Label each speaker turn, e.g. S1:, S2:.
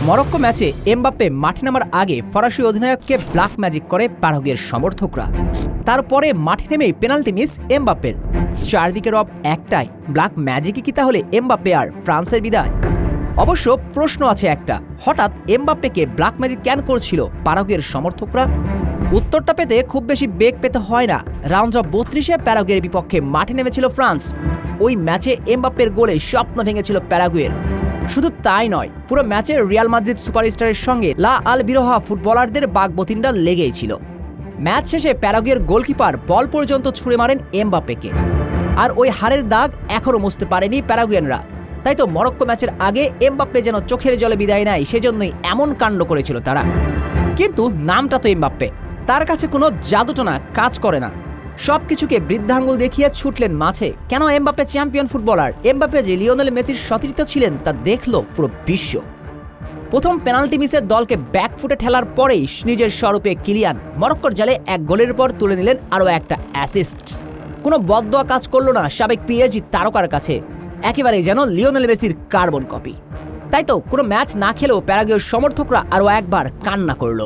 S1: Morocco ম্যাচে Mbappe মাঠে নামার আগে ফরাসি অধিনায়ককে ব্ল্যাক ম্যাজিক করে প্যারাগুয়ের সমর্থকরা। তারপরে মাঠে নেমেই পেনাল্টি মিস এমবাপ্পের। চারদিকে রব একটাই, ব্ল্যাক ম্যাজিকই কি তাহলে এমবাপ্পে আর ফ্রান্সের বিদায়? অবশ্য প্রশ্ন আছে একটা, হঠাৎ এমবাপ্পেকে ব্ল্যাক ম্যাজিক কেন করছিল প্যারাগুয়ের সমর্থকরা? উত্তরটা পেতে খুব বেশি বেগ পেতে হয় না। রাউন্ড অফ 32-এ প্যারাগুয়ের বিপক্ষে মাঠে নেমেছিল ফ্রান্স। ওই ম্যাচে এমবাপ্পের গোলে স্বপ্ন ভেঙেছিল প্যারাগুয়ের। শুধু তাই নয়, পুরো ম্যাচে রিয়াল মাদ্রিদ সুপারস্টারের সঙ্গে লা আল বিরোহা ফুটবলারদের বাগবতিনটা লেগেই ছিল। ম্যাচ শেষে প্যারাগুয়ের গোলকিপার বল পর্যন্ত ছুঁড়ে মারেন এমবাপ্পেকে। আর ওই হারের দাগ এখনও মুছতে পারেনি প্যারাগুয়েনরা। তাই তো মরক্কো ম্যাচের আগে এমবাপ্পে যেন চোখের জলে বিদায় নেয়, সেজন্যই এমন কাণ্ড করেছিল তারা। কিন্তু নামটা তো এমবাপ্পে, তার কাছে কোনো জাদুটোনা কাজ করে না। সবকিছুকে বৃদ্ধাঙ্গুল দেখিয়ে ছুটলেন মাঠে। কেন এমবাপ্পে চ্যাম্পিয়ন ফুটবলার? এমবাপ্পে যে লিওনেল মেসির সতীর্থ ছিলেন তা দেখল পুরো বিশ্ব। প্রথম পেনাল্টি মিসের দলকে ব্যাকফুটে ঠেলার পরেই নিজের স্বরূপে কিলিয়ান মরক্কোর জালে এক গোলের পর তুলে নিলেন আরও একটা অ্যাসিস্ট। কোনো বদদোয়া কাজ করল না সাবেক পিএসজি তারকার কাছে, একেবারেই যেন লিওনেল মেসির কার্বন কপি। তাই তো কোনো ম্যাচ না খেলেও প্যারাগুয়ের সমর্থকরা আরও একবার কান্না করল।